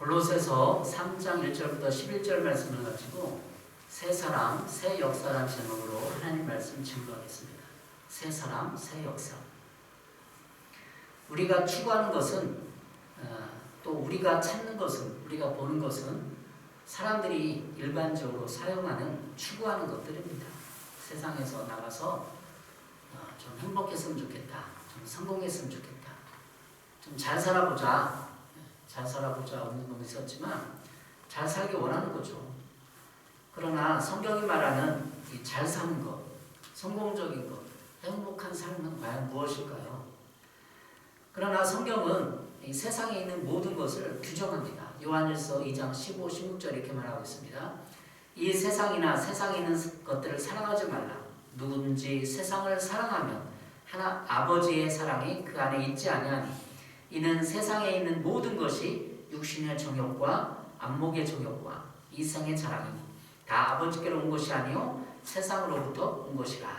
골로새서 3장 1절부터 11절 말씀을 가지고 새 사람, 새 역사라는 제목으로 하나님 말씀 증거하겠습니다. 새 사람, 새 역사. 우리가 추구하는 것은 또 우리가 찾는 것은, 우리가 보는 것은 사람들이 일반적으로 사용하는, 추구하는 것들입니다. 세상에서 나가서 좀 행복했으면 좋겠다, 좀 성공했으면 좋겠다, 좀 잘 살아보자, 운동이 있었지만 잘 살기 원하는 거죠. 그러나 성경이 말하는 이 잘 사는 것, 성공적인 것, 행복한 삶은 과연 무엇일까요? 그러나 성경은 이 세상에 있는 모든 것을 규정합니다. 요한일서 2장 15, 16절 이렇게 말하고 있습니다. 이 세상이나 세상에 있는 것들을 사랑하지 말라. 누구든지 세상을 사랑하면 하나 아버지의 사랑이 그 안에 있지 아니하니 이는 세상에 있는 모든 것이 육신의 정욕과 안목의 정욕과 이생의 자랑이니 다 아버지께로 온 것이 아니요 세상으로부터 온 것이라.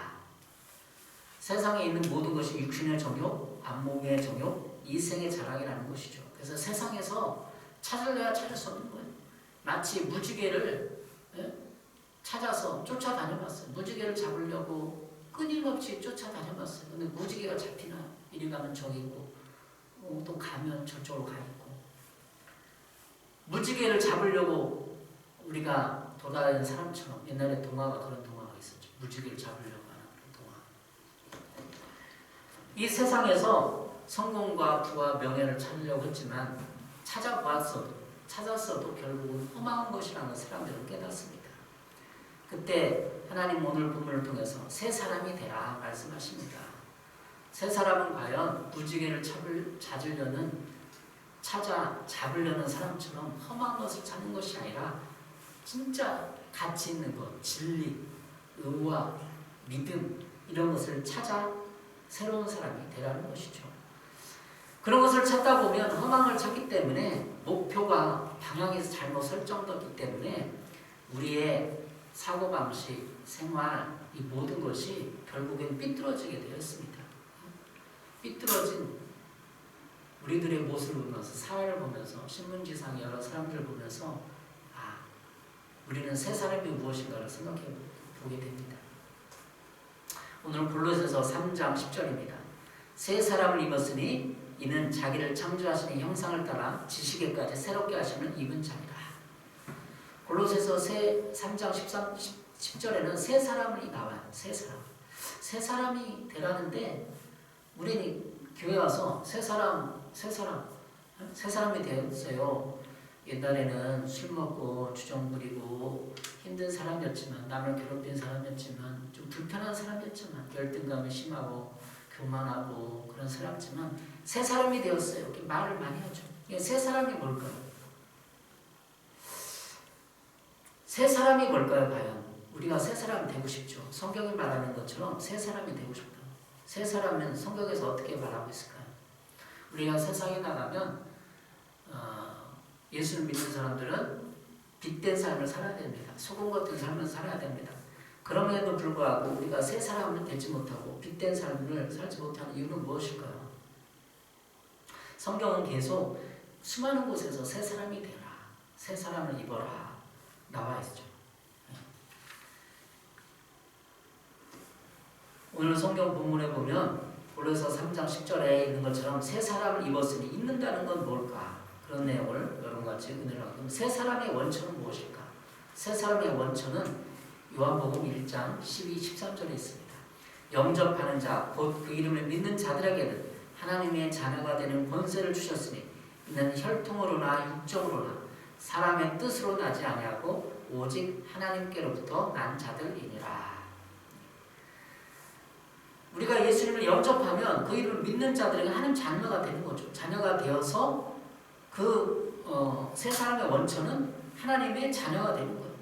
세상에 있는 모든 것이 육신의 정욕, 안목의 정욕, 이생의 자랑이라는 것이죠. 그래서 세상에서 찾을래야 찾을 수 없는 거예요. 마치 무지개를 찾아서 쫓아다녀봤어요. 무지개를 잡으려고 끊임없이 쫓아다녀봤어요. 근데 무지개가 잡히나요? 이리 가면 저기 있고 또 가면 저쪽으로 가 있고. 무지개를 잡으려고 우리가 돌아다니는 사람처럼 옛날에 동화가 그런 동화가 있었죠. 무지개를 잡으려고 하는 동화. 이 세상에서 성공과 부와 명예를 찾으려고 했지만 찾았어도 결국은 허망한 것이라는 걸 사람들은 깨닫습니다. 그때 하나님 오늘 본문을 통해서 새 사람이 되라 말씀하십니다. 새 사람은 과연 무지개를 잡으려는 사람처럼 험한 것을 찾는 것이 아니라 진짜 가치 있는 것, 진리, 의와 믿음 이런 것을 찾아 새로운 사람이 되라는 것이죠. 그런 것을 찾다 보면 허망을 찾기 때문에 목표가 방향이 잘못 설정됐기 때문에 우리의 사고방식, 생활 이 모든 것이 결국엔 삐뚤어지게 되었습니다. 삐뚤어진 우리들의 모습을 보면서, 사회를 보면서, 신문지상 여러 사람들을 보면서 우리는 새 사람이 무엇인가를 생각해 보게 됩니다. 오늘 골로새서 3장 10절입니다. 새 사람을 입었으니 이는 자기를 창조하시는 형상을 따라 지식에까지 새롭게 하시는 입은 자니라. 골로새서 3장 10절에는 새 사람이 나와요. 새 사람이 되라는데 우리는 교회 와서 새 사람이 되었어요. 옛날에는 술 먹고 주정 부리고 힘든 사람이었지만, 남을 괴롭힌 사람이었지만, 좀 불편한 사람이었지만, 열등감이 심하고 교만하고 그런 사람이지만 새 사람이 되었어요. 이렇게 말을 많이 하죠. 새 사람이 뭘까요? 새 사람이 뭘까요? 과연 우리가 새 사람이 되고 싶죠. 성경이 말하는 것처럼 새 사람이 되고 싶다. 새 사람은 성경에서 어떻게 말하고 있을까요? 우리가 세상에 나가면 예수를 믿는 사람들은 빛된 삶을 살아야 됩니다. 소금 같은 삶을 살아야 됩니다. 그럼에도 불구하고 우리가 새 사람은 되지 못하고 빛된 삶을 살지 못하는 이유는 무엇일까요? 성경은 계속 수많은 곳에서 새 사람이 되라, 새 사람을 입어라 나와 있죠. 오늘 성경 본문에 보면 골로새 3장 10절에 있는 것처럼 새 사람을 입었으니 입는다는 건 뭘까? 그런 내용을 여러분같이 은혜를 하고, 새 사람의 원천은 무엇일까? 새 사람의 원천은 요한복음 1장 12, 13절에 있습니다. 영접하는 자, 곧 그 이름을 믿는 자들에게는 하나님의 자녀가 되는 권세를 주셨으니 이는 혈통으로나 육정으로나 사람의 뜻으로 나지 아니하고 오직 하나님께로부터 난 자들이니라. 우리가 예수님을 영접하면 그 이름을 믿는 자들에게 하나님 자녀가 되는 거죠. 자녀가 되어서 그 새 사람의 원천은 하나님의 자녀가 되는 거예요.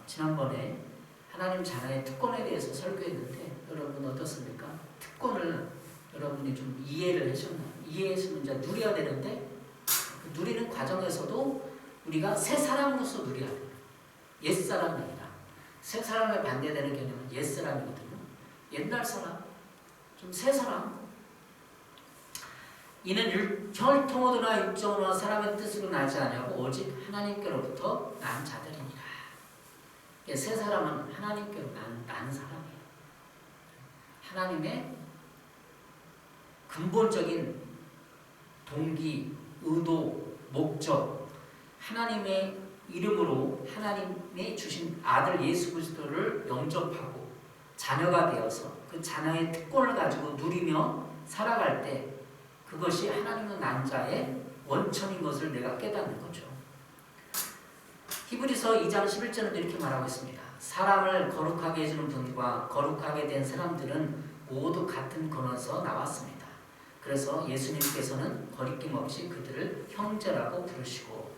지난번에 하나님 자녀의 특권에 대해서 설교했는데 여러분 어떻습니까? 특권을 여러분이 좀 이해를 하셨나요? 이해했으면 이제 누려야 되는데 그 누리는 과정에서도 우리가 새 사람으로서 누려야 돼요. 옛사람이 아니라. 새 사람에 반대되는 개념은 옛사람이거든요. 옛날 사람, 좀 새 사람. 이는 혈통으로나 육정으로나 사람의 뜻으로 나지 아니하고 오직 하나님께로부터 난 자들이니라. 세 사람은 하나님께로 난 사람이에요. 하나님의 근본적인 동기, 의도, 목적, 하나님의 이름으로 하나님이 주신 아들 예수 그리스도를 영접하고 자녀가 되어서 그 자녀의 특권을 가지고 누리며 살아갈 때 그것이 하나님의 난 자의 원천인 것을 내가 깨닫는 거죠. 히브리서 2장 11절은 이렇게 말하고 있습니다. 사람을 거룩하게 해주는 분과 거룩하게 된 사람들은 모두 같은 근원에서 나왔습니다. 그래서 예수님께서는 거리낌 없이 그들을 형제라고 부르시고,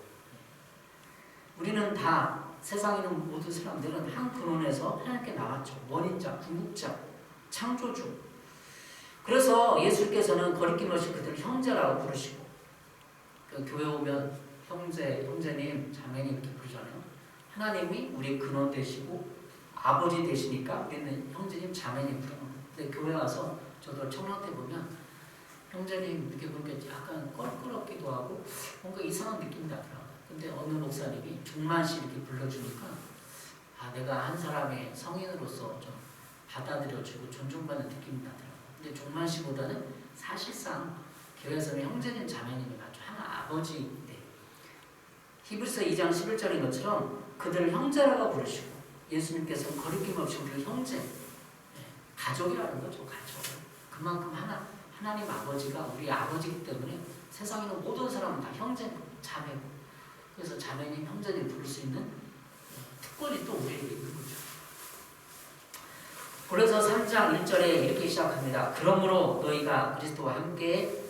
우리는 다 세상에 있는 모든 사람들은 한 근원에서 하나님께 나왔죠. 원인자, 궁극자, 창조주. 그래서 예수께서는 거리낌 없이 그들을 형제라고 부르시고, 그 교회 오면 형제님, 자매님 이렇게 부르잖아요. 하나님이 우리의 근원 되시고 아버지 되시니까 우리는 형제님, 자매님 부르는 거예요. 근데 교회 와서 저도 청년 때 보면 형제님 이렇게 보니까 약간 껄끄럽기도 하고 뭔가 이상한 느낌이 나더라고요. 근데 어느 목사님이 종만씨 이렇게 불러주니까 내가 한 사람의 성인으로서 좀 받아들여주고 존중받는 느낌이 나더라고요. 근데 종만씨보다는 사실상 교회에서는 형제님, 자매님이 맞죠. 하나 아버지인데 히브리서 2장 11절인 것처럼 그들을 형제라고 부르시고 예수님께서는 거리낌 없이 우리를 형제, 가족이라는 거죠. 가족. 그만큼 하나님 아버지가 우리 아버지이기 때문에 세상에 있는 모든 사람은 다 형제고 자매고, 그래서 자매님, 형제님 부를 수 있는 특권이 또 우리에게 있는 거죠. 그래서 3장 1절에 이렇게 시작합니다. 그러므로 너희가 그리스도와 함께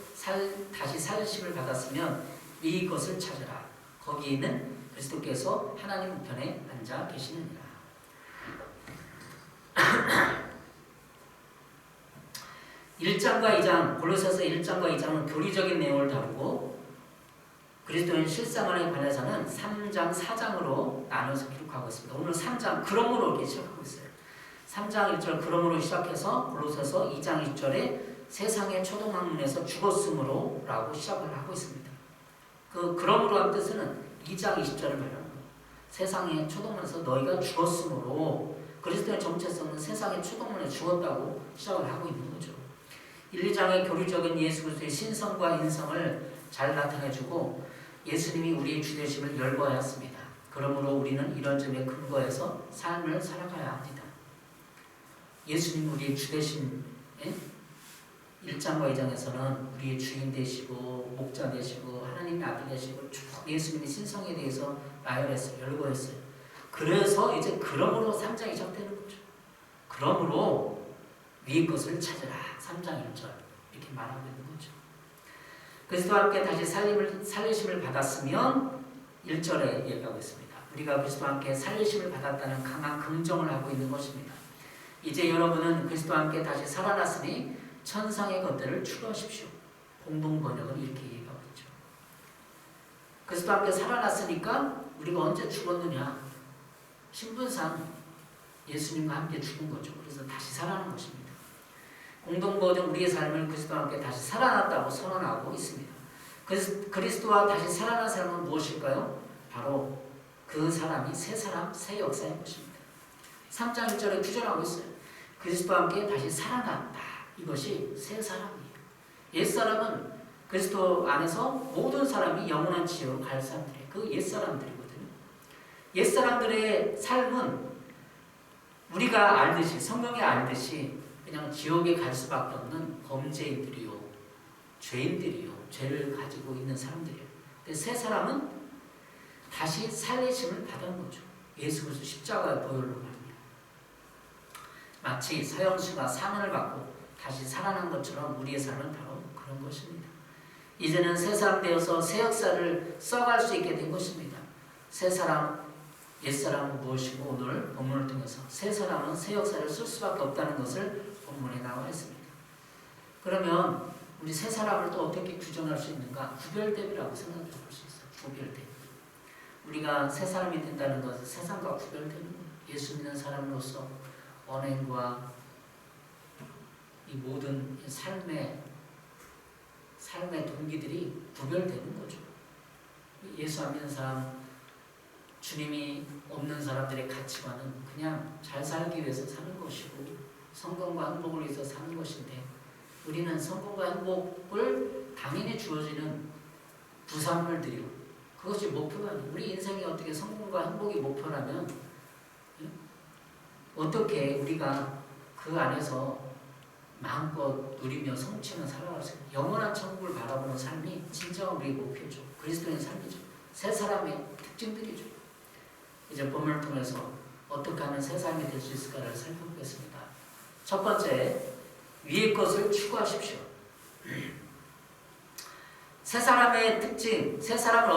다시 살리심을 받았으면 이 것을 찾으라. 거기에는 그리스도께서 하나님 우편에 앉아 계시느니라. 1장과 2장, 골로새서 1장과 2장은 교리적인 내용을 다루고 그리스도인 실생활에 관해서는 3장, 4장으로 나눠서 기록하고 있습니다. 오늘 3장, 그러므로 이렇게 시작하고 있어요. 3장 1절 그러므로 시작해서 골로새서 2장 2절에 세상의 초동학문에서 죽었으므로 라고 시작을 하고 있습니다. 그러므로 한 뜻은 2장 20절을 말하는 거예요. 세상의 초동문에서 너희가 죽었으므로, 그리스도의 정체성은 세상의 초동문에 죽었다고 시작을 하고 있는 거죠. 1, 2장의 교리적인 예수 그리스도의 신성과 인성을 잘 나타내주고 예수님이 우리의 주되심을 열거하였습니다. 그러므로 우리는 이런 점에 근거해서 삶을 살아가야 합니다. 예수님 우리의 주되심, 1장과 2장에서는 우리의 주인 되시고 목자 되시고 하나님의 아들 되시고 쭉 예수님의 신성에 대해서 나열했어요. 열거했어요. 그래서 이제 그러므로 3장이 시작되는 거죠. 그러므로 위의 것을 찾으라. 3장 1절 이렇게 말하고 있는 거죠. 그리스도와 함께 다시 살리심을 받았으면 1절에 얘기하고 있습니다. 우리가 그리스도와 함께 살리심을 받았다는 강한 긍정을 하고 있는 것입니다. 이제 여러분은 그리스도와 함께 다시 살아났으니 천상의 것들을 추구하십시오. 공동 번역은 이렇게 얘기하고 있죠. 그리스도와 함께 살아났으니까 우리가 언제 죽었느냐? 신분상 예수님과 함께 죽은 거죠. 그래서 다시 살아난 것입니다. 공동 번역 우리의 삶을 그리스도와 함께 다시 살아났다고 선언하고 있습니다. 그리스도와 다시 살아난 사람은 무엇일까요? 바로 그 사람이 새 사람, 새 역사인 것입니다. 3장 1절에 규정하고 있어요. 그리스도와 함께 다시 살아났다. 이것이 새 사람이에요. 옛사람은 그리스도 안에서 모든 사람이 영원한 지옥으로 갈 사람들이에요. 그 옛사람들이거든요. 옛사람들의 삶은 우리가 알듯이, 성경에 알듯이 그냥 지옥에 갈 수밖에 없는 범죄인들이요, 죄인들이요, 죄를 가지고 있는 사람들이에요. 근데 새 사람은 다시 살리심을 받은 거죠. 예수 그리스도 십자가의 보혈로 말입니다. 마치 사형수가 사면을 받고 다시 살아난 것처럼 우리의 삶은 바로 그런 것입니다. 이제는 새 사람 되어서 새 역사를 써갈 수 있게 된 것입니다. 새 사람, 옛사람은 무엇이고 오늘 본문을 통해서 새 사람은 새 역사를 쓸 수밖에 없다는 것을 본문에 나와 있습니다. 그러면 우리 새 사람을 또 어떻게 규정할 수 있는가? 구별됨이라고 생각해 볼 수 있어요. 구별됨. 우리가 새 사람이 된다는 것은 세상과 구별되는 거예요. 예수 믿는 사람으로서 언행과 이 모든 삶의 삶의 동기들이 구별되는 거죠. 예수 안 믿는 사람, 주님이 없는 사람들의 가치관은 그냥 잘 살기 위해서 사는 것이고 성공과 행복을 위해서 사는 것인데, 우리는 성공과 행복을 당연히 주어지는 부산물들이요, 그것이 목표가 아니에요. 우리 인생이 어떻게 성공과 행복이 목표라면 어떻게 우리가 그 안에서 마음껏 누리며 성취하며 살아갈 수 있어요. 영원한 천국을 바라보는 삶이 진정한 우리의 목표죠. 그리스도인 삶이죠. 새 사람의 특징들이죠. 이제 본문을 통해서 어떻게 하면 새 사람이 될 수 있을까를 살펴보겠습니다. 첫 번째, 위의 것을 추구하십시오. 새 사람의 특징, 새 사람을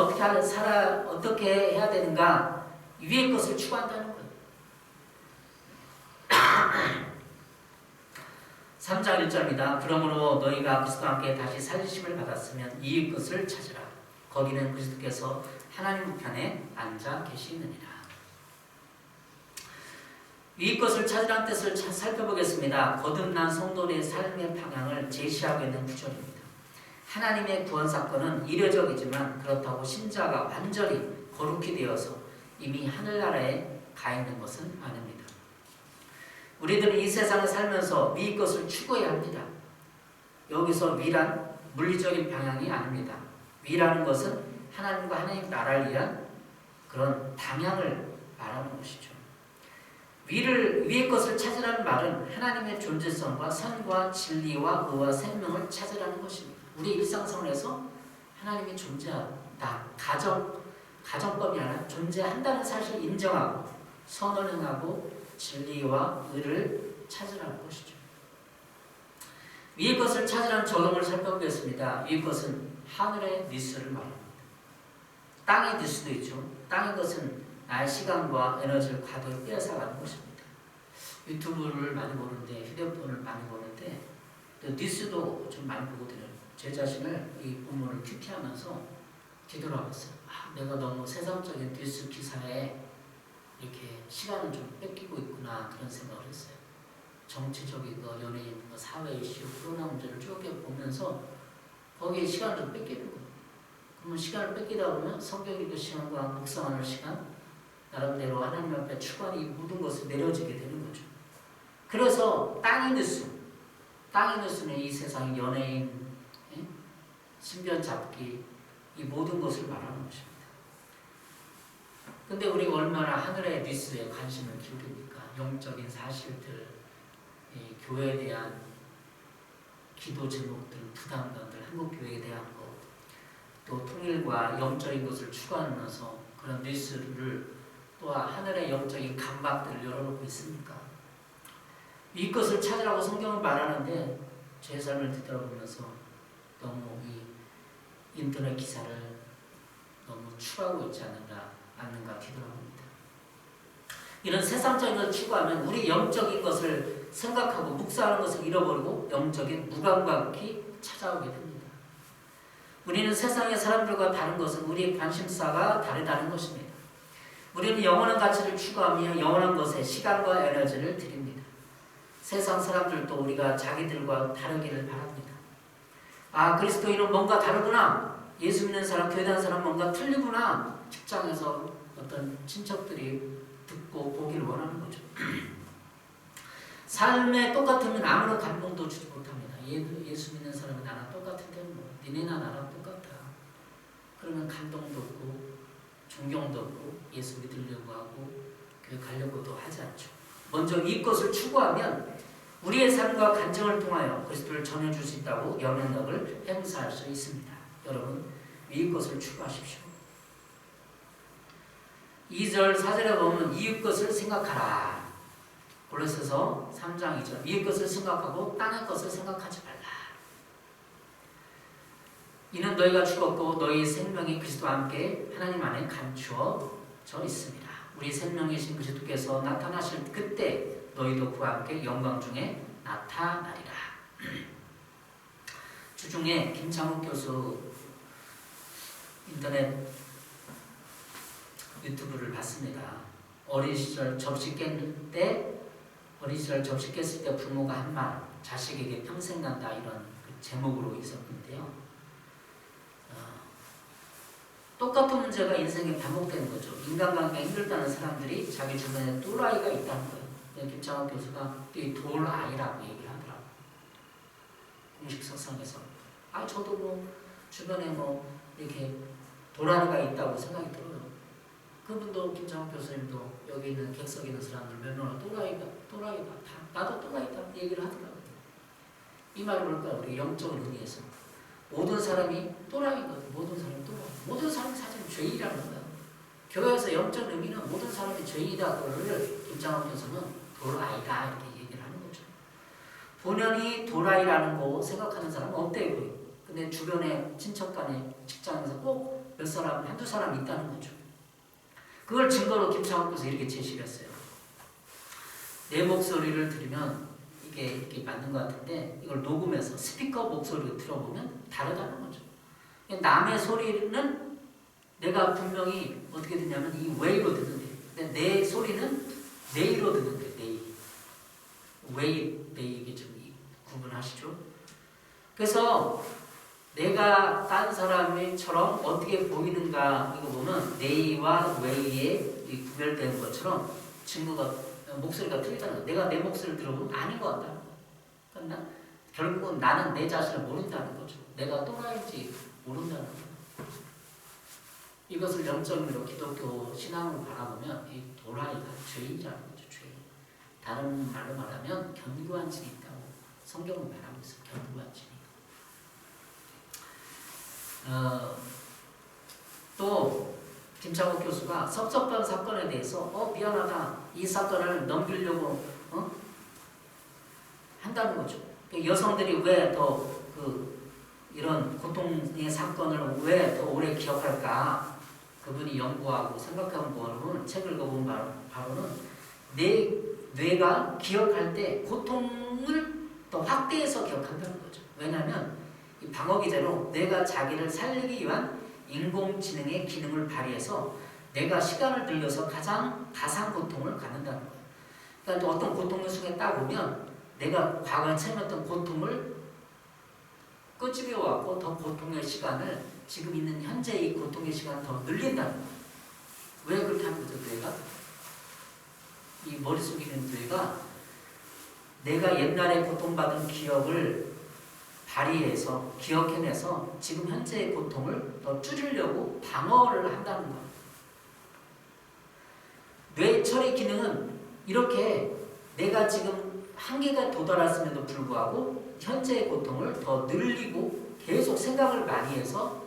어떻게 해야 되는가? 위의 것을 추구한다는 거예요. 3장 1절입니다. 그러므로 너희가 그리스도와 함께 다시 살리심을 받았으면 이의 것을 찾으라. 거기는 그리스도께서 하나님 우편에 앉아 계시느니라. 위의 것을 찾으라는 뜻을 살펴보겠습니다. 거듭난 성도의 삶의 방향을 제시하고 있는 구절입니다. 하나님의 구원 사건은 이례적이지만 그렇다고 신자가 완전히 거룩히 되어서 이미 하늘나라에 가 있는 것은 아닙니다. 우리들은 이 세상을 살면서 위의 것을 추구해야 합니다. 여기서 위란 물리적인 방향이 아닙니다. 위라는 것은 하나님과 하나님 나라를 위한 그런 방향을 말하는 것이죠. 위의 것을 찾으라는 말은 하나님의 존재성과 선과 진리와 의와 생명을 찾으라는 것입니다. 우리 일상생활에서 하나님이 존재한다. 가정법이 아니라 존재한다는 사실을 인정하고 선언하고 진리와 의를 찾으라는 것이죠. 위의 것을 찾으라는 적용을 살펴보겠습니다. 위의 것은 하늘의 뉴스를 말합니다. 땅의 뉴스도 있죠. 땅의 것은 나의 시간과 에너지를 과도히 빼앗아가는 것입니다. 유튜브를 많이 보는데, 휴대폰을 많이 보는데 또 뉴스도 좀 많이 보거든요. 제 자신을 이 본문을 큐티하면서 뒤돌아봤어요. 내가 너무 세상적인 뉴스 기사에 이렇게 시간을 좀 뺏기고 있구나, 그런 생각을 했어요. 정치적인 거, 연예인, 사회 이슈, 코로나 문제를 쭉 보면서 거기에 시간을 좀 뺏기는 거예요. 그러면 시간을 뺏기다 보면 성경 읽을 시간과 묵상하는 시간, 나름대로 하나님 앞에 추구하는 이 모든 것을 내려지게 되는 거죠. 그래서 땅의 뉴스는 이 세상 연예인, 신변 잡기, 이 모든 것을 말하는 것입니다. 근데 우리가 얼마나 하늘의 뉴스에 관심을 기울입니까? 영적인 사실들, 교회에 대한 기도 제목들, 부담감들, 한국교회에 대한 것, 또 통일과 영적인 것을 추구하면서 그런 뉴스를, 또한 하늘의 영적인 감각들을 열어놓고 있습니까? 이 것을 찾으라고 성경은 말하는데 제 삶을 뒤돌아보면서 너무 이 인터넷 기사를 너무 추구하고 있지 않는가 뒤돌아봅니다. 이런 세상적인 것을 추구하면 우리 영적인 것을 생각하고 묵상하는 것을 잃어버리고 영적인 무감각이 찾아오게 됩니다. 우리는 세상의 사람들과 다른 것은 우리의 관심사가 다르다는 것입니다. 우리는 영원한 가치를 추구하며 영원한 것에 시간과 에너지를 드립니다. 세상 사람들도 우리가 자기들과 다르기를 바랍니다. 그리스도인은 뭔가 다르구나. 예수 믿는 사람, 교회 다니는 사람 뭔가 틀리구나. 직장에서 어떤 친척들이 듣고 보기를 원하는 거죠. 삶에 똑같으면 아무런 감동도 주지 못합니다. 예수 믿는 사람이 나랑 똑같은데 니네나 나랑 똑같아. 그러면 감동도 없고 존경도 없고 예수 믿으려고 하고 교회 가려고도 하지 않죠. 먼저 이 것을 추구하면 우리의 삶과 간증을 통하여 그리스도를 전해줄 수 있다고 영향력을 행사할 수 있습니다. 여러분, 이 것을 추구하십시오. 2절 4절에 보면 이웃 것을 생각하라. 골로새서 3장 2절 이웃 것을 생각하고 땅의 것을 생각하지 말라. 이는 너희가 죽었고 너희 생명이 그리스도와 함께 하나님 안에 감추어져 있습니다. 우리 생명이신 그리스도께서 나타나실 그때 너희도 그와 함께 영광 중에 나타나리라. 주중에 김창욱 교수 인터넷 유튜브를 봤습니다. 어린 시절 접시 깼을 때 부모가 한 말, 자식에게 평생 간다, 이런 그 제목으로 있었는데요. 똑같은 문제가 인생에 반복되는 거죠. 인간관계가 힘들다는 사람들이 자기 주변에 또라이가 있다는 거예요. 김창원 교수가 이 돌아이라고 얘기를 하더라고요. 공식 석상에서. 저도 뭐 주변에 뭐 이렇게 도라이가 있다고 생각이 들어요. 그분도 김창원 교수님도 여기 있는 객석에 있는 사람들 몇 명은 또라이다. 나도 또라이다 얘기를 하더라고요. 이 말이 뭘까요? 우리 영적인 의미에서 모든 사람이 또라이인 거예요. 모든 사람이 또라이. 모든 사람이 사실 죄인이라는 거예요. 교회에서 영적 의미는 모든 사람이 죄인이다. 그거를 김창원 교수는 도라이다 이렇게 얘기를 하는 거죠. 본연이 도라이라는 거 생각하는 사람은 없대 보여. 근데 주변에 친척 간에 직장에서 꼭 몇 사람, 한두 사람 있다는 거죠. 그걸 증거로 김창원 교수 이렇게 제시를 했어요. 내 목소리를 들으면 이게 맞는 것 같은데 이걸 녹음해서 스피커 목소리를 들어보면 다르다는 거죠. 남의 소리는 내가 분명히 어떻게 듣냐면 이 웨이로 듣는데 근데 내 소리는 네이로 듣는데 웨이, 이게 좀 구분하시죠? 그래서 내가 딴 사람처럼 어떻게 보이는가 이거 보면 네이와 웨이에 구별되는 것처럼 증거가 목소리가 틀리다는 거야. 내가 내 목소리를 들어보면 아닌 것 같다는 거야. 그러니까 결국은 나는 내 자신을 모른다는 거죠. 내가 또라이인지 모른다는 거야. 이것을 영적으로 기독교 신앙으로 바라보면 이 도라이가 죄인이라는 거죠. 죄인. 다른 말로 말하면 견고한 진이 있다고 성경은 말하고 있어요. 견고한 진이. 또 김창욱 교수가 섭섭한 사건에 대해서 미안하다 이 사건을 넘기려고 한다는 거죠. 여성들이 왜 더 이런 고통의 사건을 왜 더 오래 기억할까? 그분이 연구하고 생각한 거는 책을 읽어본 바로는 내 뇌가 기억할 때 고통을 더 확대해서 기억한다는 거죠. 왜냐하면 이 방어 기제로 뇌가 자기를 살리기 위한 인공지능의 기능을 발휘해서 내가 시간을 들여서 가장 가상 고통을 갖는다는 거예요. 그러니까 또 어떤 고통의 순간에 딱 오면 내가 과거에 체험했던 고통을 끄집어갖고 더 고통의 시간을 지금 있는 현재의 고통의 시간을 더 늘린다는 거예요. 왜 그렇게 하는 거죠? 뇌가? 이 머릿속에 있는 뇌가 내가 옛날에 고통받은 기억을 발휘해서 기억해내서 지금 현재의 고통을 더 줄이려고 방어를 한다는 거예요. 뇌 처리 기능은 이렇게 내가 지금 한계가 도달했음에도 불구하고 현재의 고통을 더 늘리고 계속 생각을 많이 해서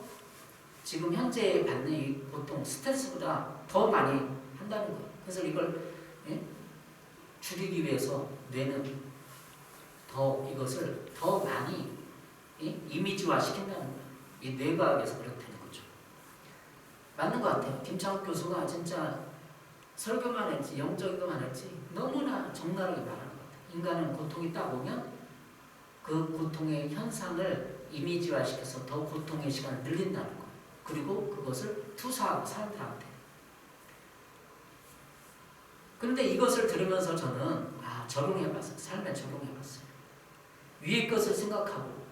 지금 현재 받는 이 고통, 스트레스보다 더 많이 한다는 거예요. 그래서 이걸 줄이기 위해서 뇌는 더 이것을 더 많이 이미지화 시킨다는 거예요. 이 뇌과학에서 그렇다는 거죠. 맞는 것 같아요. 김창욱 교수가 진짜 설교만 했지 영적인 것만 했지 너무나 적나라하게 말하는 것 같아요. 인간은 고통이 딱 오면 그 고통의 현상을 이미지화 시켜서 더 고통의 시간을 늘린다는 거예요. 그리고 그것을 투사하고 사람들한테. 그런데 이것을 들으면서 저는 적용해봤어요. 삶에 적용해봤어요. 위의 것을 생각하고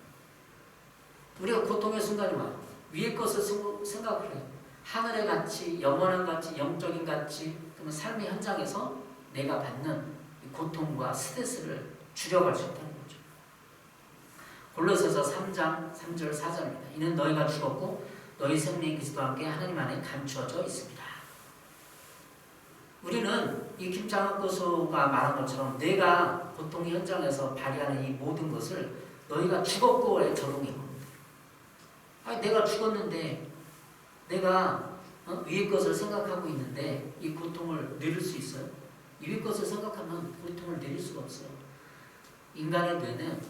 우리가 고통의 순간이 와요. 위의 것을 생각을 해요. 하늘의 가치, 영원한 가치, 영적인 가치, 그러면 삶의 현장에서 내가 받는 고통과 스트레스를 줄여갈 수 있다는 거죠. 골로새서 3장 3절 4절입니다. 이는 너희가 죽었고 너희 생명이 그리스도와 함께 하나님 안에 감추어져 있습니다. 우리는 이 김창욱 교수가 말한 것처럼 내가 고통의 현장에서 발휘하는 이 모든 것을 너희가 죽었고에 적용해 봅니다. 내가 죽었는데 내가 위의 것을 생각하고 있는데 이 고통을 누릴 수 있어요? 위의 것을 생각하면 고통을 누릴 수가 없어요. 인간의 뇌는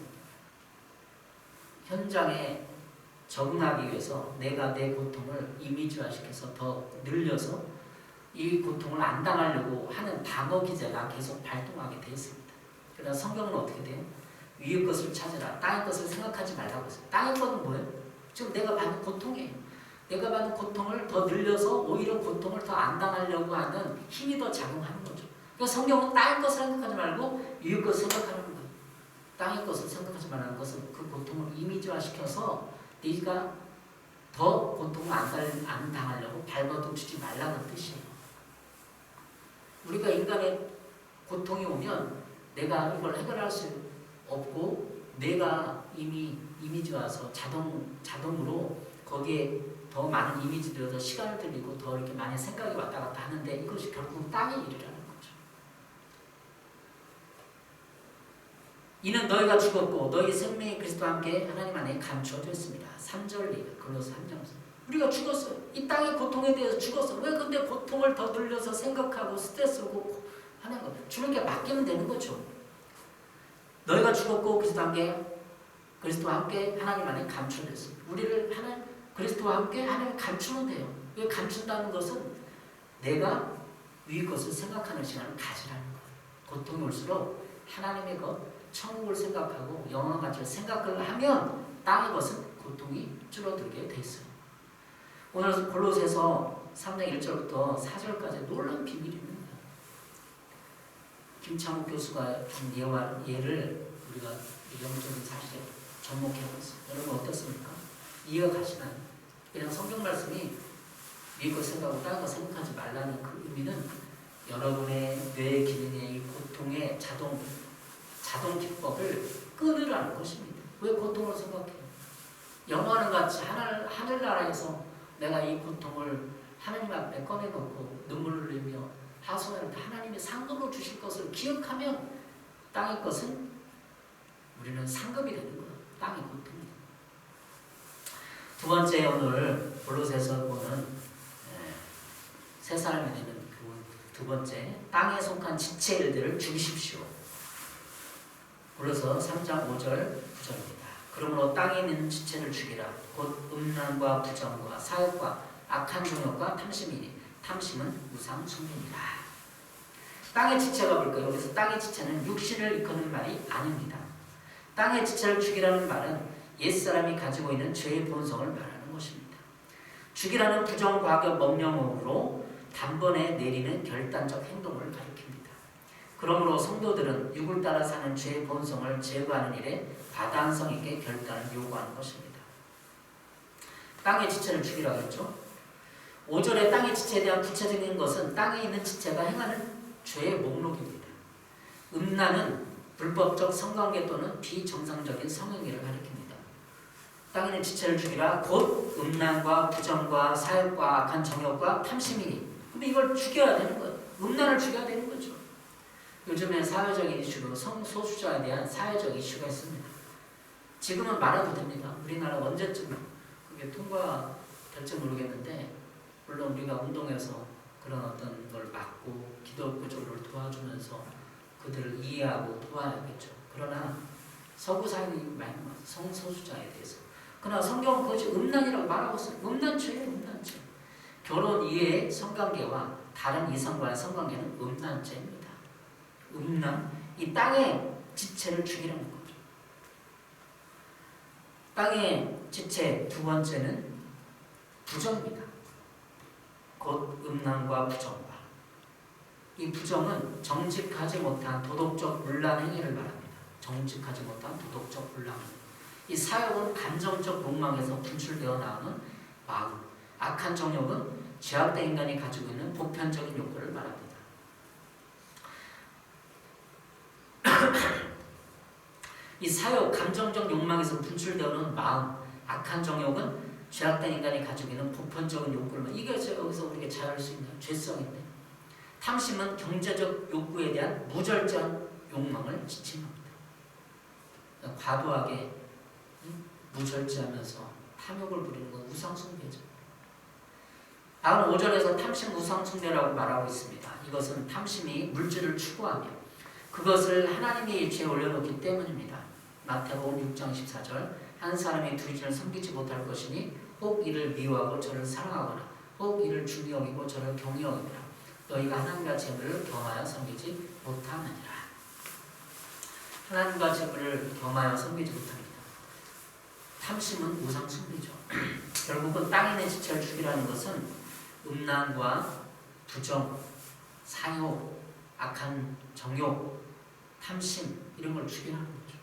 현장에 적응하기 위해서 내가 내 고통을 이미지화시켜서 더 늘려서 이 고통을 안 당하려고 하는 방어 기제가 계속 발동하게 되어 있습니다. 그래서 성경은 어떻게 돼요? 위의 것을 찾으라. 땅의 것을 생각하지 말라고 했어요. 땅의 것은 뭐예요? 지금 내가 받는 고통이에요. 내가 받는 고통을 더 늘려서 오히려 고통을 더 안 당하려고 하는 힘이 더 작용하는 거죠. 그러니까 성경은 땅의 것을 생각하지 말고 위의 것을 생각하는 거예요. 땅의 것을 생각하지 말라는 것은 그 고통을 이미지화시켜서 네가 더 고통을 안 당하려고 발버둥 치지 말라는 뜻이에요. 우리가 인간의 고통이 오면 내가 이걸 해결할 수 없고 내가 이미 이미지 와서 자동으로 거기에 더 많은 이미지들이 더 시간을 들이고 더 이렇게 많이 생각이 왔다 갔다 하는데 이것이 결국 땅의 일이라는 거죠. 이는 너희가 죽었고 너희 생명이 그리스도와 함께 하나님 안에 감추어졌습니다. 3절 골로새 3장. 우리가 죽었어요. 이 땅의 고통에 대해서 죽었어. 왜 근데 고통을 더 늘려서 생각하고 스트레스고 하는 거? 죽는 게 맡기면 되는 거죠. 너희가 죽었고 그리스도와 함께 하나님 안에 감추어졌습니다. 우리를 그리스도와 함께 하나님 감추면 돼요. 왜 감춘다는 것은 내가 위의 것을 생각하는 시간을 가지라는 거예요. 고통이 올수록 하나님의 것, 천국을 생각하고 영원한 가치를 생각을 하면 땅의 것은 고통이 줄어들게 돼 있어요. 오늘 골로새서 3장 1절부터 4절까지 놀라운 비밀입니다. 김창욱 교수가 준 예를 우리가 영적인 사실에 접목해봤어요. 여러분 어떻습니까? 이해가 가시나요? 그냥 성경 말씀이 위의 것 생각하고 다른 거 생각하지 말라는 그 의미는 여러분의 뇌 기능의 이 고통의 자동 기법을 끊으라는 것입니다. 왜 고통을 생각해요? 영화는 같이 하늘나라에서 내가 이 고통을 하나님 앞에 꺼내놓고 눈물을 흘리며 하소연할 때 하나님이 상급으로 주실 것을 기억하면 땅의 것은 우리는 상급이 되는 거예요. 땅의 고통이. 두 번째 오늘 골로새에서 보는 세 사람이 되는 두 번째 땅에 속한 지체 일들을 죽이십시오. 골로새 3장 5절 9절입니다. 그러므로 땅에 있는 지체를 죽이라. 곧 음란과 부정과 사욕과 악한 정욕과 탐심이니 탐심은 우상 숭배니라. 땅의 지체가 뭘까요? 여기서 땅의 지체는 육신을 이끄는 말이 아닙니다. 땅의 지체를 죽이라는 말은 옛사람이 가지고 있는 죄의 본성을 말하는 것입니다. 죽이라는 부정, 과격, 명령어로 단번에 내리는 결단적 행동을 가리킵니다. 그러므로 성도들은 육을 따라 사는 죄의 본성을 제거하는 일에 과단성 있게 결단을 요구하는 것입니다. 땅의 지체를 죽이라고 했죠. 5절의 땅의 지체에 대한 구체적인 것은 땅에 있는 지체가 행하는 죄의 목록입니다. 음란은 불법적 성관계 또는 비정상적인 성행위를 가리킵니다. 땅에 있는 지체를 죽이라. 곧 음란과 부정과 사욕과 악한 정욕과 탐심이니. 근데 이걸 죽여야 되는 거예요. 음란을 죽여야 되는 거죠. 요즘에 사회적인 이슈로 성소수자에 대한 사회적 이슈가 있습니다. 지금은 말해도 됩니다. 우리나라 언제쯤 그게 통과될지 모르겠는데 물론 우리가 운동해서 그런 어떤 걸 막고 기도 구조를 도와주면서 그들을 이해하고 도와야겠죠. 그러나 서구 사회는 많이 성소수자에 대해서 그러나 성경은 그것이 음란이라고 말하고 있어요. 음란죄예요. 음란죄. 결혼 이외의 성관계와 다른 이성과의 성관계는 음란죄입니다. 음란, 이 땅의 지체를 죽이라는 거죠. 땅의 지체 두 번째는 부정입니다. 곧 음란과 부정과. 이 부정은 정직하지 못한 도덕적 문란 행위를 말합니다. 정직하지 못한 도덕적 문란. 이 사욕은 감정적 욕망에서 분출되어 나오는 마음. 악한 정욕은 죄악된 인간이 가지고 있는 보편적인 욕구를 말합니다. 이 사욕, 감정적 욕망에서 분출되어오는 마음, 악한 정욕은 죄악된 인간이 가지고 있는 보편적인 욕구를 이게 여기서 우리가 잘 알 수 있는 죄성인데, 탐심은 경제적 욕구에 대한 무절제한 욕망을 지칭합니다. 그러니까 과도하게 무절제하면서 탐욕을 부리는 건 우상숭배죠. 다음 5절에서 탐심 우상숭배라고 말하고 있습니다. 이것은 탐심이 물질을 추구하며 그것을 하나님의 일체에 올려놓기 때문입니다. 마태복음 6장 14절 한 사람이 두 주를 섬기지 못할 것이니 혹 이를 미워하고 저를 사랑하거나 혹 이를 중히 여기고 저를 경히 여기라. 너희가 하나님과 재물을 겸하여 섬기지 못하느니라. 하나님과 재물을 겸하여 섬기지 못합니다. 탐심은 우상숭배죠. 결국은 땅에 있는 지체를 죽이라는 것은 음란과 부정, 사욕, 악한 정욕, 탐심 이런 걸 죽이라는 거죠.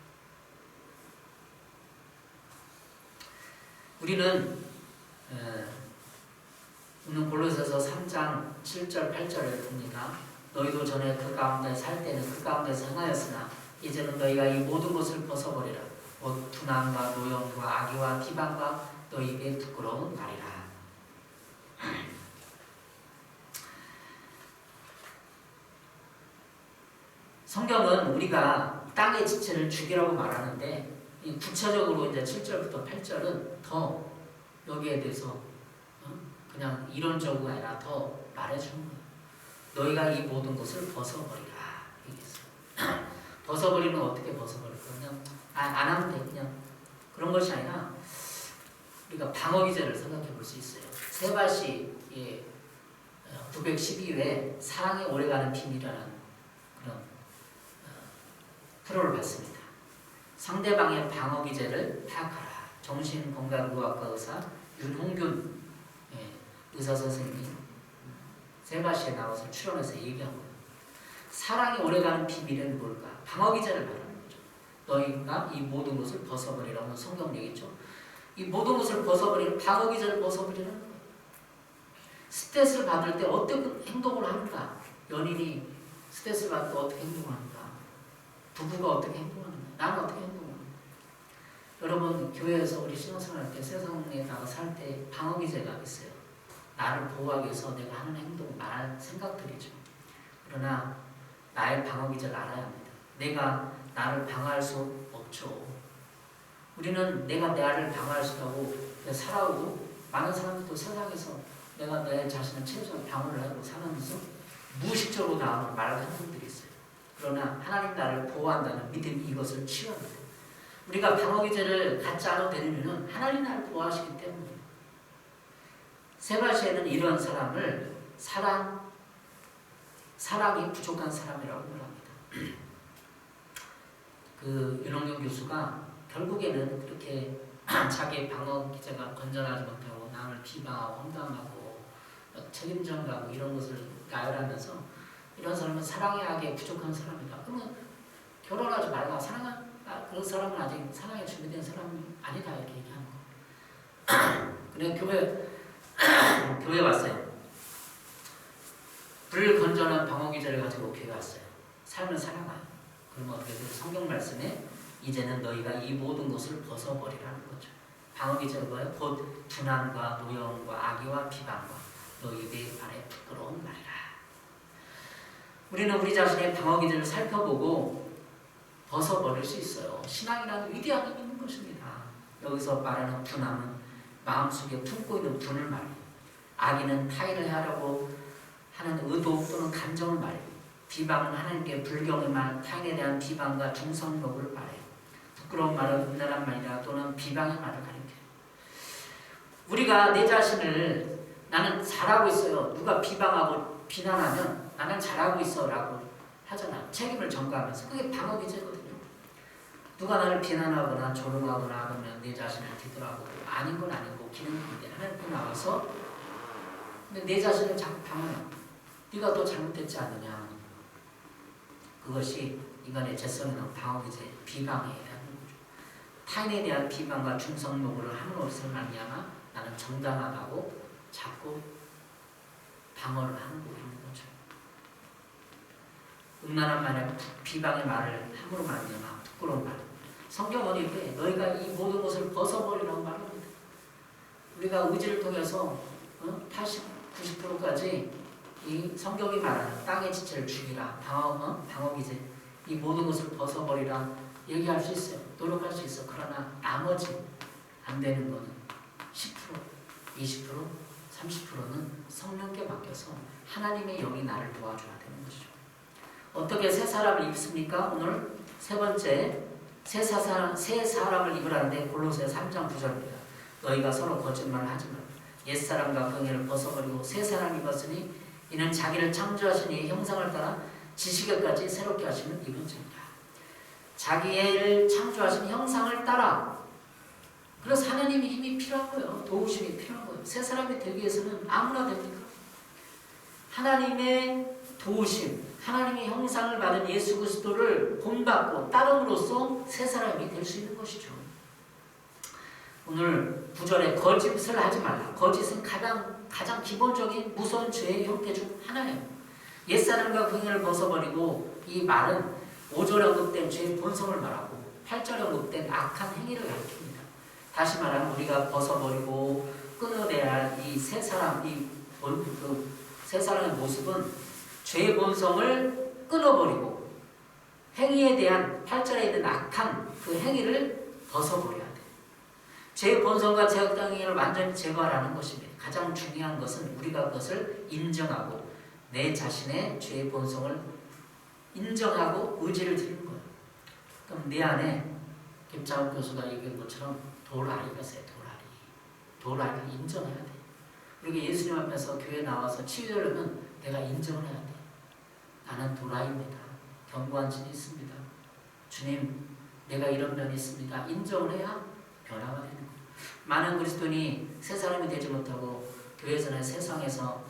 우리는 오늘 골로새서 3장 7절 8절을 봅니다. 너희도 전에 그 가운데 살 때는 그 가운데서 행하였으나 이제는 너희가 이 모든 것을 벗어버리라. 곧 분함과 노염과 악의와 비방과 너희 입에 부끄러운 말이라. 성경은 우리가 땅의 지체를 죽이라고 말하는데 구체적으로 이제 7절부터 8절은 더 여기에 대해서 그냥 이론적으로 아니라 더 말해주는 거예요. 너희가 이 모든 것을 벗어버리라. 얘기했어요. 벗어버리면 어떻게 벗어버릴 거야? 그냥 안 하면 돼. 그냥 그런 것이 아니라 우리가 방어기제를 생각해 볼 수 있어요. 세바시 912회 사랑이 오래가는 비밀이라는 그런 프로를 봤습니다. 상대방의 방어기제를 파악하라. 정신건강의학과 의사 윤홍균 의사 선생님이 세바시에 나와서 출연해서 얘기한 거예요. 사랑이 오래가는 비밀은 뭘까? 방어기제를 말하는 거죠. 너희가 이 모든 것을 벗어버리라고 성경 얘기죠. 이 모든 것을 벗어버리는 방어기제를 벗어버리는 거예요. 스트레스를 받을 때 어떤 행동을 하는가? 연인이 스트레스를 받을 때 어떻게 행동을 하는가? 부부가 어떻게 행동하는가? 나는 어떻게 행동하는가? 여러분 교회에서 우리 신앙생활할 때 세상에 나가 살 때 방어기제가 있어요. 나를 보호하기 위해서 내가 하는 행동, 말할 생각들이죠. 그러나 나의 방어기제를 알아야 합니다. 내가 나를 방어할 수 없죠. 우리는 내가 나를 방어할 수 있다고 살아오고 많은 사람들도 세상에서 내가 내 자신을 최소한 방어를 하고 사면서 무의식적으로 나오는 말과 행동들이 있어요. 그러나 하나님 나를 보호한다는 믿음이 이것을 치유합니다. 우리가 방어기제를 갖지 않아도 되려면 하나님 나를 보호하시기 때문에 세바시에는 이런 사람을 사랑이 부족한 사람이라고 말합니다. 그 윤홍균 교수가 결국에는 그렇게 자기의 방어기제가 건전하지 못하고 남을 비방하고 험담하고 책임전가하고 이런 것을 나열하면서 이런 사람은 사랑의 악에 부족한 사람이다. 그러면 결혼하지 말라. 그 사람은 아직 사랑에 준비된 사람이 아니다. 이렇게 얘기하는 거. 그래 교회 왔어요. 불건전한 방어기제를 가지고 교회 왔어요. 삶을 살아가요. 그러면 어떻게 돼요? 성경 말씀에 이제는 너희가 이 모든 것을 벗어버리라는 거죠. 방어기제가 뭐예요? 곧 분함과 노염과 악의와 비방과 너희 입 안에 부끄러운 말이라. 우리는 우리 자신의 방어기제를 살펴보고 벗어버릴 수 있어요. 신앙이라는 위대한 힘이 있는 것입니다. 여기서 말하는 분함은 마음속에 품고 있는 분을 말해요. 악의는 타인을 하려고 하는 의도 또는 감정을 말해요. 비방은 하나님께 불경의 말, 타인에 대한 비방과 중성욕을 말해요. 부끄러운 말은 음란한 말이라 또는 비방의 말을 가리켜요. 우리가 내 자신을 나는 잘하고 있어요. 누가 비방하고 비난하면 나는 잘하고 있어 라고 하잖아. 책임을 전가하면서. 그게 방어기제거든요. 누가 나를 비난하거나 조롱하거나 그러면 내 자신을 뒤돌아보고 아닌 건 아니고 기능인데 하나님께 나와서 근데 내 자신을 자꾸 방어해. 네가 더 잘못됐지 않느냐. 그것이 인간의 죄성이나 방어기제, 비방에 대한 거죠. 타인에 대한 비방과 중성욕을 함으로써 말미암아 나는 정당하다고 자꾸 방어를 하는 거 있는 거죠. 음란한 말에 비방의 말을 함으로 말미암아 부끄러운 말. 성경은 이렇게 너희가 이 모든 것을 벗어버리라고 말합니다. 우리가 의지를 통해서 80, 90%까지 이 성경이 말하는 땅의 지체를 죽이라, 방어기제, 이 모든 것을 벗어버리라 얘기할 수 있어요. 노력할 수 있어. 그러나 나머지 안 되는 거는 10%, 20%, 30%는 성령께 맡겨서 하나님의 영이 나를 도와줘야 되는 것이죠. 어떻게 새 사람을 입습니까? 오늘 세 번째 새 사람을 입으라는데 골로새 3장 9절입니다. 너희가 서로 거짓말을 하지 말라. 옛사람과 끈기를 벗어버리고 새 사람 입었으니 이는 자기를 창조하신 이의 형상을 따라 지식에까지 새롭게 하시는 이분 자입니다. 자기를 창조하신 형상을 따라. 그래서 하나님의 힘이 필요한 거예요. 도우심이 필요한 거예요. 새 사람이 되기 위해서는 아무나 됩니까? 하나님의 도우심, 하나님의 형상을 받은 예수 그리스도를 본받고 따름으로써 새 사람이 될 수 있는 것이죠. 오늘 오늘 9절에 거짓을 하지 말라. 거짓은 가장 기본적인 무서운 죄의 형태 중 하나예요. 옛사람과 긍휼을 벗어버리고, 이 말은 5절에 언급된 죄의 본성을 말하고 8절에 언급된 악한 행위를 가리킵니다. 다시 말하면 우리가 벗어버리고 끊어내야 할 이 세 사람의 모습은 죄의 본성을 끊어버리고 행위에 대한 8절에 있는 악한 그 행위를 벗어버려야 돼요. 죄의 본성과 제각당 행위를 완전히 제거하라는 것입니다. 가장 중요한 것은 우리가 그것을 인정하고 내 자신의 죄의 본성을 인정하고 의지를 드리는 거예요. 그럼 내 안에 김창욱 교수가 얘기한 것처럼 도라리가 있어요. 도라리를 인정해야 돼. 우리가 예수님 앞에서 교회 나와서 치유되려면 내가 인정을 해야 돼. 나는 도라이입니다. 견고한 진이 있습니다. 주님, 내가 이런 면이 있습니다. 인정을 해야 변화가 되는 거예요. 많은 그리스도인이 새 사람이 되지 못하고 교회에서는 세상에서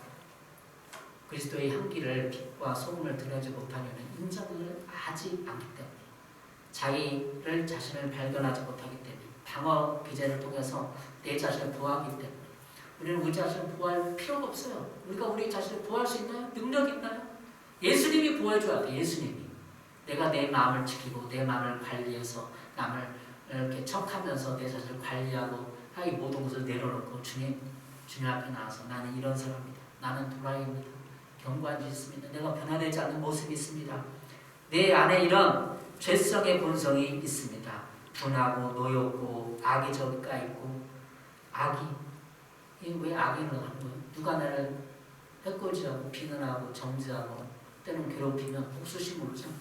그리스도의 향기를 빛과 소금을 드러내지 못하려는 인정을 하지 않기 때문에, 자신을 발견하지 못하기 때문에, 방어 기제를 통해서 내 자신을 보호하기 때문에 우리는 우리 자신을 보호할 필요가 없어요. 우리가 우리 자신을 보호할 수 있나요? 능력이 있나요? 예수님이 보호해줘야 돼. 예수님이. 내가 내 마음을 지키고 내 마음을 관리해서 남을 이렇게 척하면서 내 자신을 관리하고 이 모든 것을 내려놓고 주님 앞에 나와서 나는 이런 사람입니다. 나는 도라이입니다. 견고한 짓이 있습니다. 내가 변화되지 않는 모습이 있습니다. 내 안에 이런 죄성의 본성이 있습니다. 분하고 노엽고 악이 저기가 있고, 악이 왜 악이 일어나는 거예요? 누가 나를 해코지하고 비난하고 정죄하고 때는 괴롭히면 복수심을 오잖아.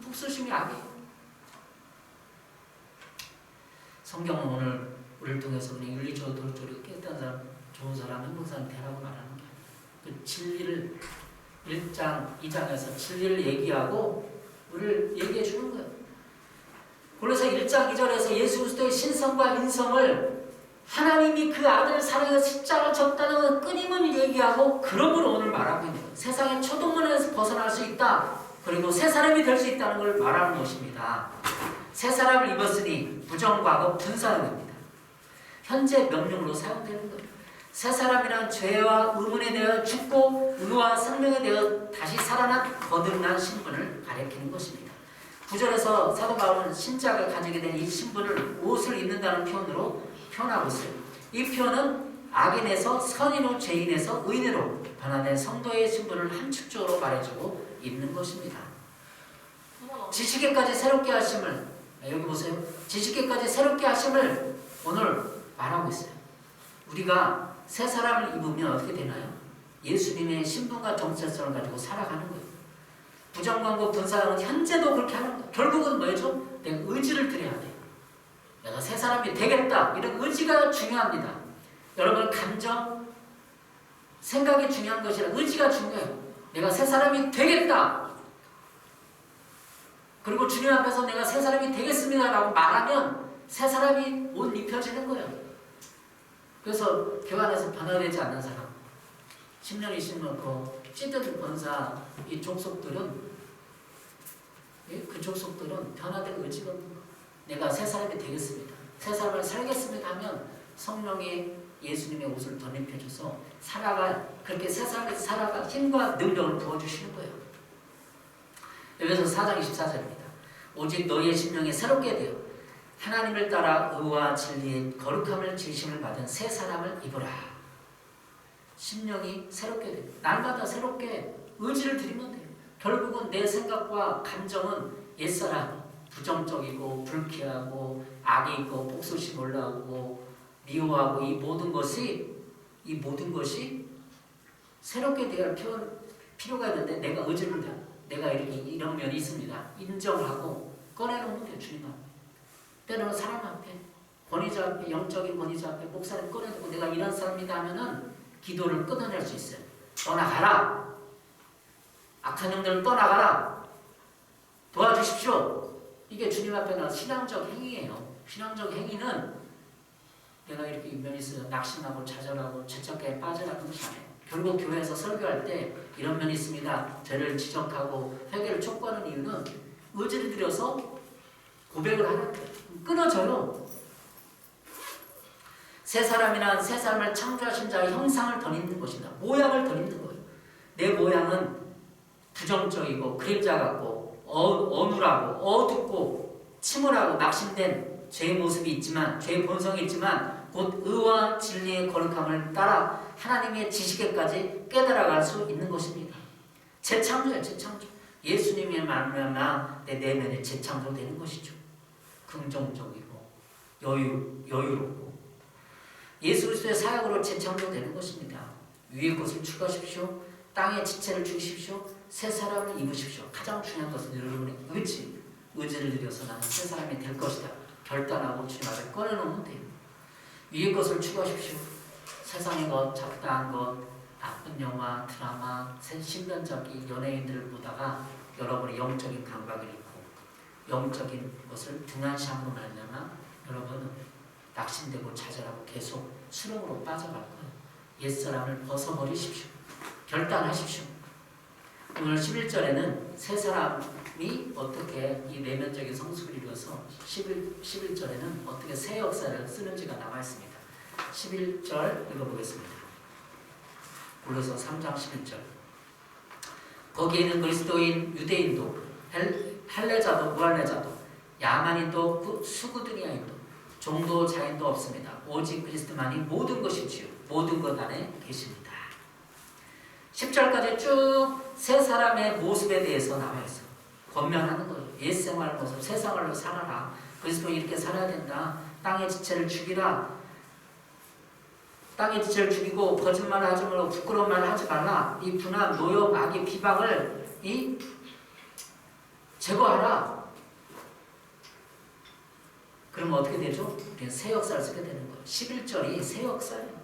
복수심이 악이에요. 성경은 오늘 우리를 통해서 그냥 윤리적으로 깨끗한 사람, 좋은 사람, 행복한 사람 되라고 말하는 거예요. 그 진리를 1장, 2장에서 진리를 얘기하고 우리를 얘기해 주는 거예요. 그래서 1장 2절에서 예수 그리스도의 신성과 인성을 하나님이 그 아들을 사랑해서 십자가를 졌다는 걸 끊임없이 얘기하고, 그러므로 오늘 말하고 있는 거예요. 세상의 초동문에서 벗어날 수 있다. 그리고 새 사람이 될 수 있다는 걸 말하는 것입니다. 새 사람을 입었으니 부정과거 분사형입니다. 현재 명령으로 사용되는 거예요. 새 사람이란 죄와 의문에 대하여 죽고 의와 생명에 대하여 다시 살아난 거듭난 신분을 가리키는 것입니다. 9절에서 사도 바울은 신자가 가지게 된 이 신분을 옷을 입는다는 표현으로 표현하고 있어요. 이 표현은 악인에서 선인으로 죄인에서 의인으로 변화된 성도의 신분을 함축적으로 말해주고 있는 것입니다. 지식에까지 새롭게 하심을, 여기 보세요. 지식에까지 새롭게 하심을 오늘 말하고 있어요. 우리가 새 사람을 입으면 어떻게 되나요? 예수님의 신분과 정체성을 가지고 살아가는 거예요. 부정광고 분사형은 현재도 그렇게 하는 거예요. 결국은 뭐죠? 내가 의지를 드려야 돼요. 내가 새 사람이 되겠다. 이런 의지가 중요합니다. 여러분, 감정, 생각이 중요한 것이라 의지가 중요해요. 내가 새 사람이 되겠다. 그리고 주님 앞에서 내가 새 사람이 되겠습니다 라고 말하면 새 사람이 옷 입혀지는 거예요. 그래서 교환해서 변화되지 않는 사람, 10년, 20년 그 찌든 권사 이 족속들은, 그 족속들은 변화될 의지가 없는 거예요. 내가 새 사람이 되겠습니다. 새 사람을 살겠습니다 하면 성령이 예수님의 옷을 덧입혀줘서 그렇게 새 사람이 살아갈 힘과 능력을 부어주시는 거예요. 여기서 4장 24절입니다. 오직 너희의 심령이 새롭게 되어 하나님을 따라 의와 진리의 거룩함을 지심을 받은 새 사람을 입으라. 심령이 새롭게 돼요. 날마다 새롭게 의지를 드리면 돼요. 결국은 내 생각과 감정은 옛사람, 부정적이고 불쾌하고 악이 있고 복수심 올라오고 미워하고 이 모든 것이 새롭게 되어야 필요가 있는데, 내가 의지를 다 내가 이런 면이 있습니다. 인정하고 꺼내놓으면 돼요. 주님 앞에. 때로는 사람 앞에, 권위자 앞에, 영적인 권위자 앞에 목사님 꺼내두고 내가 이런 사람이다 하면은 기도를 끊어낼 수 있어요. 떠나가라. 악한 영들을 떠나가라. 도와주십시오. 이게 주님 앞에 나온 신앙적 행위예요. 신앙적 행위는 내가 이렇게 면이 있어요. 낙심하고 좌절하고 죄책감에 빠져나가는 것이 아니에요. 결국 교회에서 설교할 때 이런 면이 있습니다. 죄를 지적하고 회개를 촉구하는 이유는 의지를 들여서 고백을 하는 거예요. 끊어져요. 새 사람이란 새 사람을 창조하신 자의 형상을 덧입는 것이다. 모양을 덧입는 거예요. 내 모양은 부정적이고 그림자 같고 어눌하고 어둡고 침울하고 낙심된 죄의 모습이 있지만, 죄의 본성이 있지만 곧 의와 진리의 거룩함을 따라 하나님의 지식에까지 깨달아갈 수 있는 것입니다. 재창조예요. 재창조. 예수님의 말하면 내 내면에 재창조되는 것이죠. 긍정적이고 여유롭고 예수 그리스도의 사역으로 재창조되는 것입니다. 위의 것을 추구하십시오. 땅의 지체를 죽이십시오. 새 사람을 입으십시오. 가장 중요한 것은 여러분의 의지를 들여서 나는 새 사람이 될 것이다. 결단하고 주님 앞에 꺼내놓으면 돼요. 위의 것을 추구하십시오. 세상의 것, 잡다한 것, 나쁜 영화, 드라마, 신변적인 연예인들을 보다가 여러분의 영적인 감각을 잃고 영적인 것을 등한시함으로 말미암아 여러분은 낙심되고 좌절하고 계속 수렁으로 빠져갈 거예요. 옛사람을 벗어버리십시오. 결단하십시오. 오늘 11절에는 새 사람이 어떻게 이 내면적인 성숙을 이루어서 11절에는 어떻게 새 역사를 쓰는지가 나와 있습니다. 11절 읽어보겠습니다. 골로새 3장 11절. 거기에는 그리스도인 유대인도 할례자도 무할례자도 야만인도 수구드니아인도 종도 자인도 없습니다. 오직 그리스도만이 모든 것이지요. 모든 것 안에 계십니다. 10절까지 쭉 새 사람의 모습에 대해서 나와 있어요. 권면하는 거예요. 옛생활 모습, 세상을 살아라. 그리스도 이렇게 살아야 된다. 땅의 지체를 죽이라. 땅의 지체를 죽이고 거짓말을 하지 말고 부끄러운 말을 하지 말라. 이 분함, 노역, 악의 비방을 제거하라. 그러면 어떻게 되죠? 새 역사를 쓰게 되는 거예요. 11절이 새 역사예요.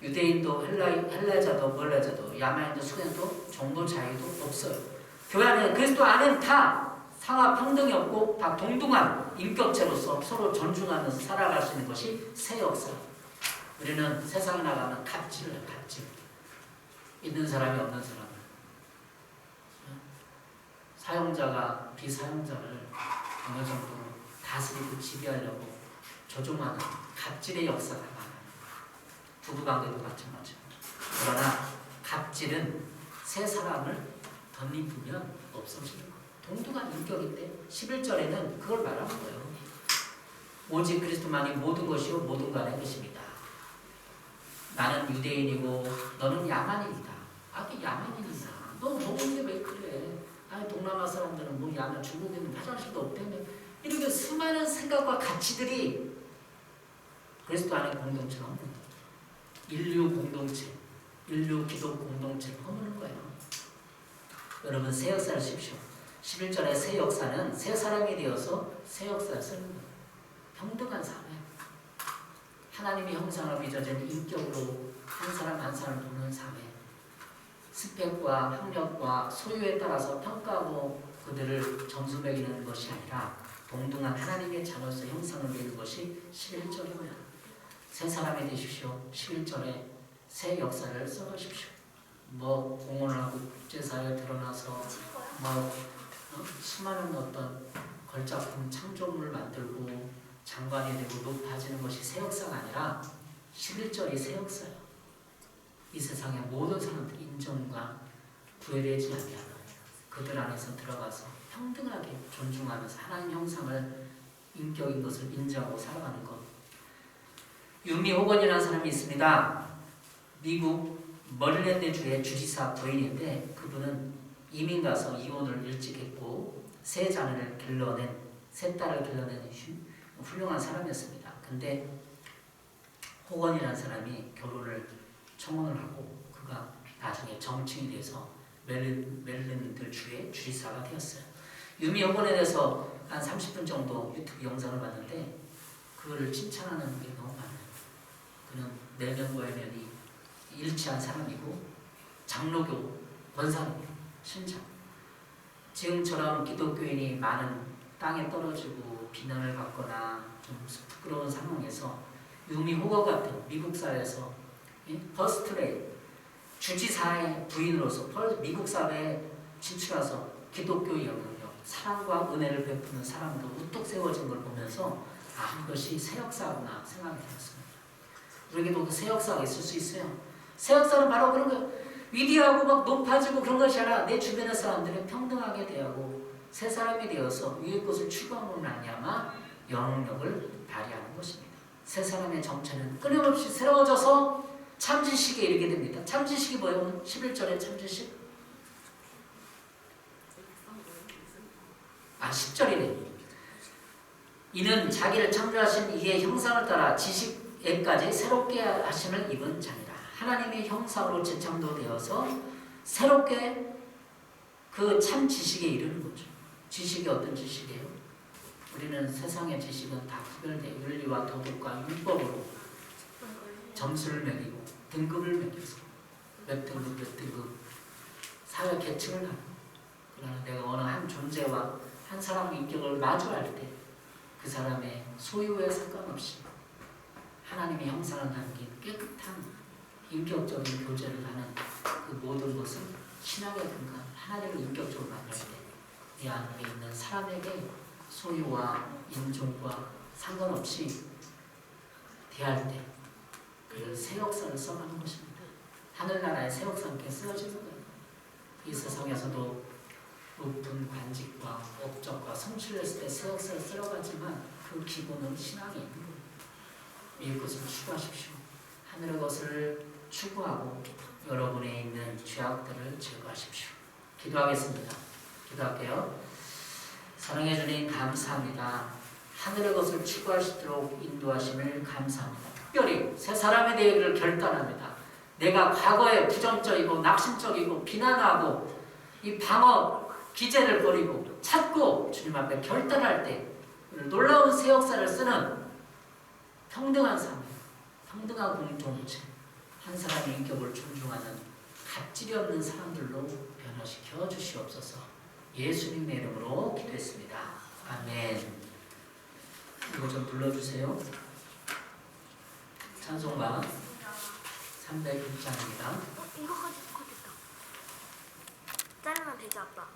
유대인도 헬라자도 무헬라자도 야만인도 수구인도 종도 자유도 없어요. 교회 안에 그리스도 안에는 다 상하 평등이 없고 다 동등한 인격체로서 서로 존중하면서 살아갈 수 있는 것이 새 역사예요. 우리는 세상에 나가면 갑질을 해요. 갑질. 있는 사람이 없는 사람을. 사용자가 비사용자를 어느 정도 다스리고 지배하려고 조종하는 갑질의 역사가 많아요. 부부관계도 마찬가지죠. 그러나 갑질은 새 사람을 덧입으면 없어지는 거예요. 동등한 인격인데 11절에는 그걸 말하는 거예요. 오직 그리스도만이 모든 것이요 모든 간에 것입니다. 나는 유대인이고 너는 야만인이다. 그 야만인이다. 너 먹는데 왜 그래? 아니 동남아 사람들은 뭐 야만, 중국에는 화장실도 없다며. 이렇게 수많은 생각과 가치들이 그리스도 안에 공동체가 없는 거예요. 인류 공동체, 인류 기독 공동체를 허무는 거예요. 여러분 새 역사를 쓰십시오. 11절의 새 역사는 새 사람이 되어서 새 역사를 쓰는 거예요. 평등한 삶에 하나님의 형상으로 빚어진 인격으로 한 사람 한 사람을 보는 삶에 스펙과 학력과 소유에 따라서 평가하고 그들을 점수 매기는 것이 아니라 동등한 하나님의 자녀로서 형상을 매기는 것이 11절이고요. 새 사람이 되십시오. 11절에 새 역사를 써가십시오. 뭐 공헌을 하고 국제사회에 드러나서 수많은 어떤 걸작품 창조물을 만들고 장관이 되고 높아지는 것이 새 역사가 아니라 11절이 새 역사예요. 이 세상의 모든 사람들이 인정과 구애되지 아니하고 그들 안에서 들어가서 평등하게 존중하면서 하나님 형상을 인격인 것을 인정하고 살아가는 것. 유미 호건이라는 사람이 있습니다. 미국 머릴랜드주의 주지사 부인인데 그분은 이민 가서 이혼을 일찍 했고 세 자녀를 길러낸 세 딸을 길러낸 훌륭한 사람이었습니다. 근데 호건이라는 사람이 결혼을 청혼을 하고 그가 나중에 정치인이 돼서 메릴랜드 주의 주지사가 되었어요. 유미 호건에 대해서 한 30분 정도 유튜브 영상을 봤는데 그거를 칭찬하는 게 너무 많아요. 그는 내면과 외면이 일치한 사람이고 장로교 권사입니다. 신장. 지금처럼 기독교인이 많은 땅에 떨어지고 비난을 받거나 좀 부끄러운 상황에서 유미 호거 같은 미국 사회에서 퍼스트레이 주지사의 부인으로서 미국 사회에 진출해서 기독교의 영향력, 사랑과 은혜를 베푸는 사람도 우뚝 세워진 걸 보면서 이것이 새 역사구나 생각이 들었습니다. 우리에게도 그 새 역사가 있을 수 있어요. 새 역사는 바로 그런 거예요. 위대하고 막 높아지고 그런 것이 아니라 내 주변의 사람들은 평등하게 대하고 새 사람이 되어서 위의 것을 추구함으로 말미암아 영향력을 발휘하는 것입니다. 새 사람의 정체는 끊임없이 새로워져서 참지식에 이르게 됩니다. 참지식이 뭐예요? 11절에 참지식? 10절이네. 이는 자기를 창조하신 이의 형상을 따라 지식에까지 새롭게 하심을 입은 자니라. 하나님의 형상으로 재창조되어서 새롭게 그 참 지식에 이르는 거죠. 지식이 어떤 지식이에요? 우리는 세상의 지식은 다 구별돼 윤리와 도덕과 율법으로 점수를 매기고 등급을 매겨서 몇 등급 사회 계층을 하고, 그러나 내가 어느 한 존재와 한 사람의 인격을 마주할 때 그 사람의 소유에 상관없이 하나님의 형상을 담긴 깨끗한 인격적인 교제를 하는 그 모든 것은 신학의 근간 하나님을 인격적으로 만날 때 이 안에 있는 사람에게 소유와 인종과 상관없이 대할 때 그 새 역사를 써가는 것입니다. 하늘나라의 새 역사가 함께 쓰여지는 거예요. 이 세상에서도 높은 관직과 업적과 성취를 했을 때 새 역사를 쓰러가지만 그 기본은 신앙에 있는 거예요. 위의 것을 추구하십시오. 하늘의 것을 추구하고 여러분에 있는 죄악들을 제거하십시오. 기도하겠습니다. 기도할게요. 사랑해 주님 감사합니다. 하늘의 것을 추구하시도록 인도하심을 감사합니다. 특별히 새 사람에 대해를 결단합니다. 내가 과거에 부정적이고 낙심적이고 비난하고 이 방어 기제를 버리고 찾고 주님 앞에 결단할 때 놀라운 새 역사를 쓰는 평등한 삶, 평등한 공동체, 한 사람의 인격을 존중하는 갑질이 없는 사람들로 변화시켜 주시옵소서. 예수님의 이름으로 기도했습니다. 아멘. 이거 좀 불러주세요. 찬송가 306장입니다. 이거까지 똑같겠다. 자르면 되지, 아빠.